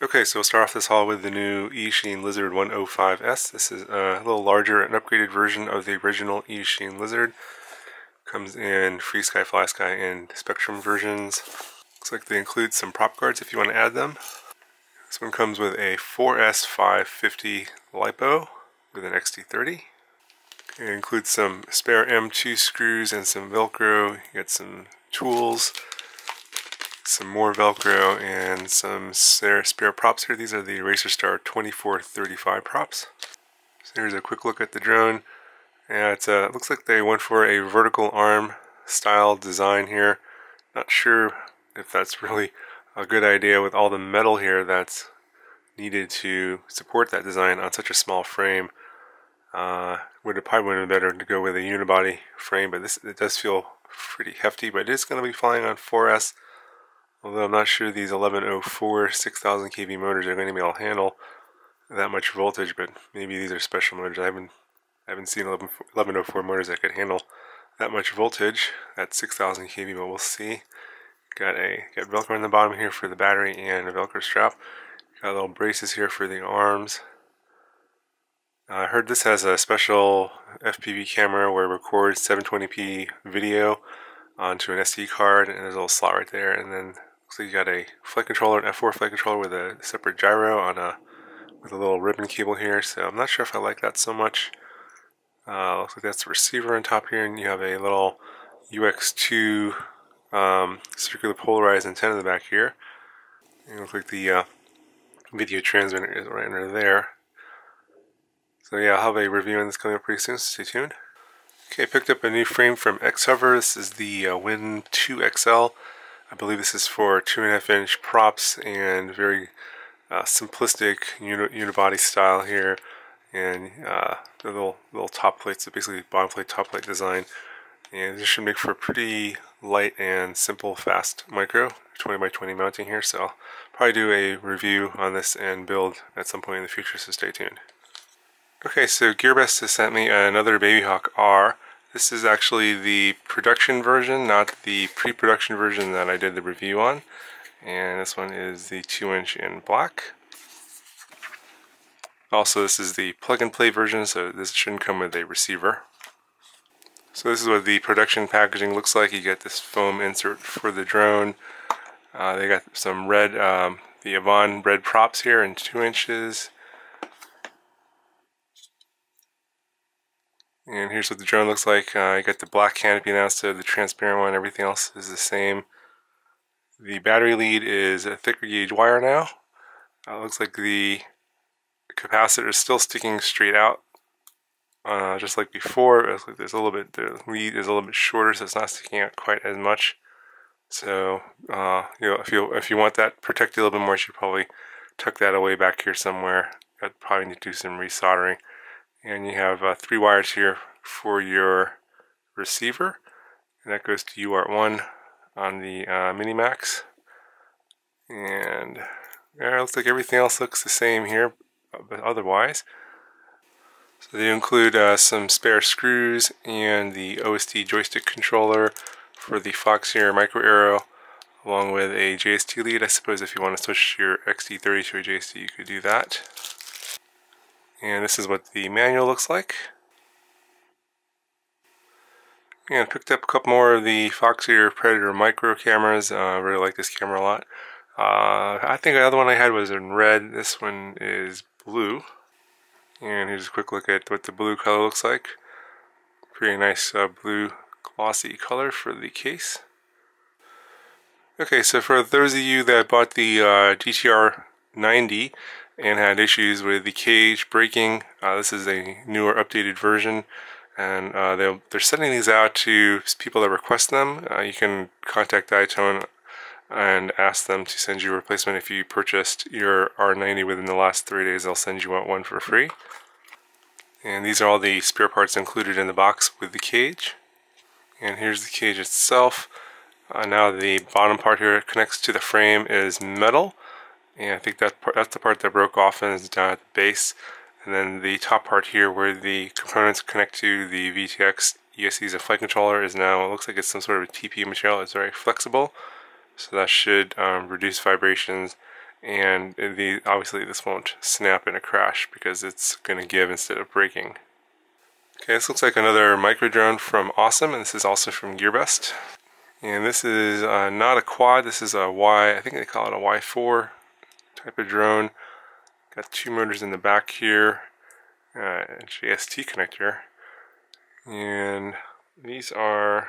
Okay, so we'll start off this haul with the new eSheen Lizard 105S. This is a little larger and upgraded version of the original eSheen Lizard. Comes in Free Sky, Fly Sky, and Spectrum versions. Looks like they include some prop guards if you want to add them. This one comes with a 4S550 LiPo with an XT30. It includes some spare M2 screws and some Velcro. You get some tools, some more Velcro, and some spare props here. These are the Racer Star 2435 props. So here's a quick look at the drone. Yeah, it looks like they went for a vertical arm style design here. Not sure if that's really a good idea with all the metal here that's needed to support that design on such a small frame. Would have probably been better to go with a unibody frame, but it does feel pretty hefty. But it is going to be flying on 4S. Although I'm not sure these 1104 6000 kV motors are going to be able to handle that much voltage, but maybe these are special motors. I haven't seen 1104 motors that could handle that much voltage at 6000 kV, but we'll see. Got Velcro on the bottom here for the battery and a Velcro strap. Got little braces here for the arms. I heard this has a special FPV camera where it records 720p video onto an SD card, and there's a little slot right there, and then looks like you got a flight controller, an F4 flight controller with a separate gyro on with a little ribbon cable here. So I'm not sure if I like that so much. Looks like that's the receiver on top here, and you have a little UX2 circular polarized antenna in the back here. And it looks like the video transmitter is right under there. So yeah, I'll have a review on this coming up pretty soon, so stay tuned. Okay, I picked up a new frame from X-Hover. This is the Win 2XL. I believe this is for 2.5-inch props and very simplistic unibody style here. And the little top plates, so basically bottom plate, top plate design. And this should make for a pretty light and simple, fast micro, 20x20 mounting here. So I'll probably do a review on this and build at some point in the future, so stay tuned. Okay, so Gearbest has sent me another Babyhawk-R. This is actually the production version, not the pre-production version that I did the review on. And this one is the 2-inch in black. Also, this is the plug-and-play version, so this shouldn't come with a receiver. So this is what the production packaging looks like. You get this foam insert for the drone. They got some red, the Avon red props here in 2 inches. And here's what the drone looks like. You got the black canopy now, so the transparent one, everything else is the same. The battery lead is a thicker gauge wire now. Looks like the capacitor is still sticking straight out, just like before. It looks like there's a little bit, the lead is a little bit shorter, so it's not sticking out quite as much. So, if you want that protected a little bit more, you should probably tuck that away back here somewhere. I'd probably need to do some resoldering. And you have 3 wires here for your receiver, and that goes to UART1 on the Minimax. And it looks like everything else looks the same here, but otherwise. So they include some spare screws and the OSD joystick controller for the Foxeer micro arrow, along with a JST lead. I suppose if you want to switch your XT30 to a JST, you could do that. And this is what the manual looks like. And I picked up a couple more of the Foxeer Predator micro cameras. I really like this camera a lot. I think the other one I had was in red. This one is blue. And here's a quick look at what the blue color looks like. Pretty nice blue glossy color for the case. Okay, so for those of you that bought the GTR 90 and had issues with the cage breaking, this is a newer updated version, and they're sending these out to people that request them. You can contact Diatone and ask them to send you a replacement. If you purchased your R90 within the last 3 days, they'll send you out one for free. And these are all the spare parts included in the box with the cage. And here's the cage itself. Now the bottom part here connects to the frame is metal. And I think that's the part that broke off and is down at the base. And then the top part here where the components connect to the VTX ESC's a flight controller is now, it looks like it's some sort of TPU material. It's very flexible. So that should reduce vibrations and obviously this won't snap in a crash because it's going to give instead of breaking. Okay, this looks like another micro drone from Awesome, and this is also from Gearbest. And this is not a quad, this is a Y, I think they call it a Y4 type of drone. Got two motors in the back here, a JST connector, and these are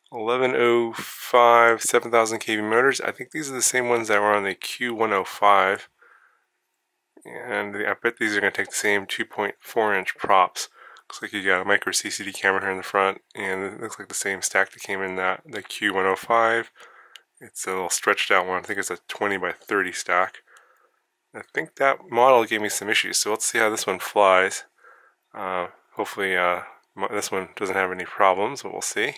1105 7000 kV motors. I think these are the same ones that were on the Q105, and I bet these are going to take the same 2.4 inch props. Looks like you got a micro CCD camera here in the front, and it looks like the same stack that came in the Q105. It's a little stretched out one. I think it's a 20 by 30 stack. I think that model gave me some issues, so let's see how this one flies. Hopefully this one doesn't have any problems, but we'll see.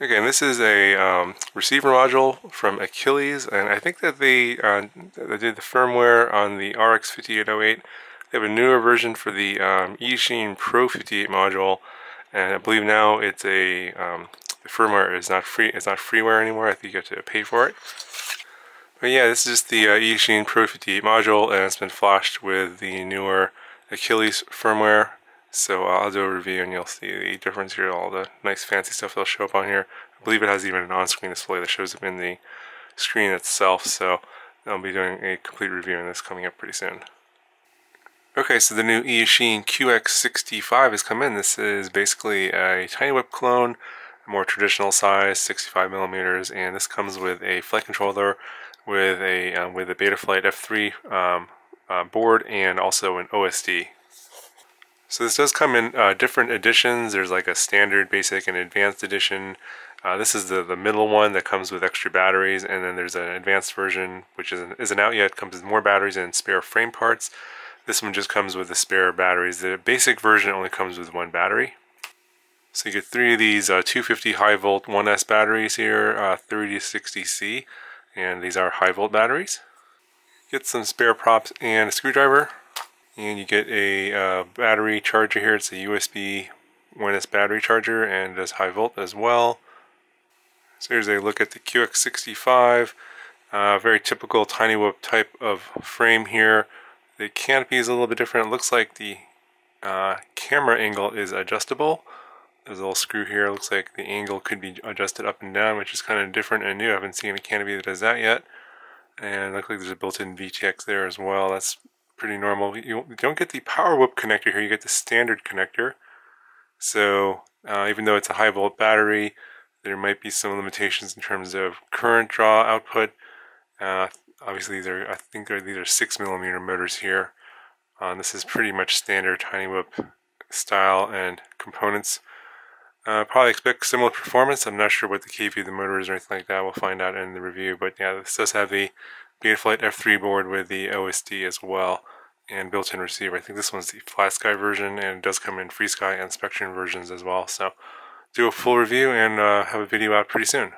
Okay, and this is a receiver module from Achilles, and I think that they did the firmware on the RX 5808. They have a newer version for the eSheen Pro 58 module, and I believe now it's a the firmware is not free. It's not freeware anymore. I think you have to pay for it. But yeah, this is just the eSheen Pro 58 module, and it's been flashed with the newer Achilles firmware. So I'll do a review and you'll see the difference here, all the nice fancy stuff that'll show up on here. I believe it has even an on-screen display that shows up in the screen itself, so I'll be doing a complete review on this coming up pretty soon. Okay, so the new eSheen QX65 has come in. This is basically a tiny whip clone, a more traditional size, 65 millimeters, and this comes with a flight controller with a Betaflight F3 board and also an OSD. So this does come in different editions. There's like a standard, basic, and advanced edition. This is the middle one that comes with extra batteries, and then there's an advanced version which isn't out yet. Comes with more batteries and spare frame parts. This one just comes with the spare batteries. The basic version only comes with one battery. So you get three of these 250 high volt 1S batteries here, 3060C, and these are high volt batteries. Get some spare props and a screwdriver. And you get a battery charger here. It's a USB 1S battery charger and does high volt as well. So here's a look at the QX65. Very typical tiny whip type of frame here. The canopy is a little bit different. It looks like the camera angle is adjustable. There's a little screw here. It looks like the angle could be adjusted up and down, which is kind of different and new. I haven't seen a canopy that does that yet. And it looks like there's a built-in VTX there as well. That's pretty normal. You don't get the power whip connector here, you get the standard connector. So even though it's a high volt battery, there might be some limitations in terms of current draw output. Obviously I think these are 6 millimeter motors here. This is pretty much standard tiny whip style and components. Probably expect similar performance. I'm not sure what the kV of the motor is or anything like that. We'll find out in the review. But yeah, this does have the Betaflight F3 board with the OSD as well, and built-in receiver. I think this one's the FlySky version, and it does come in FreeSky and Spectrum versions as well. So do a full review and have a video out pretty soon.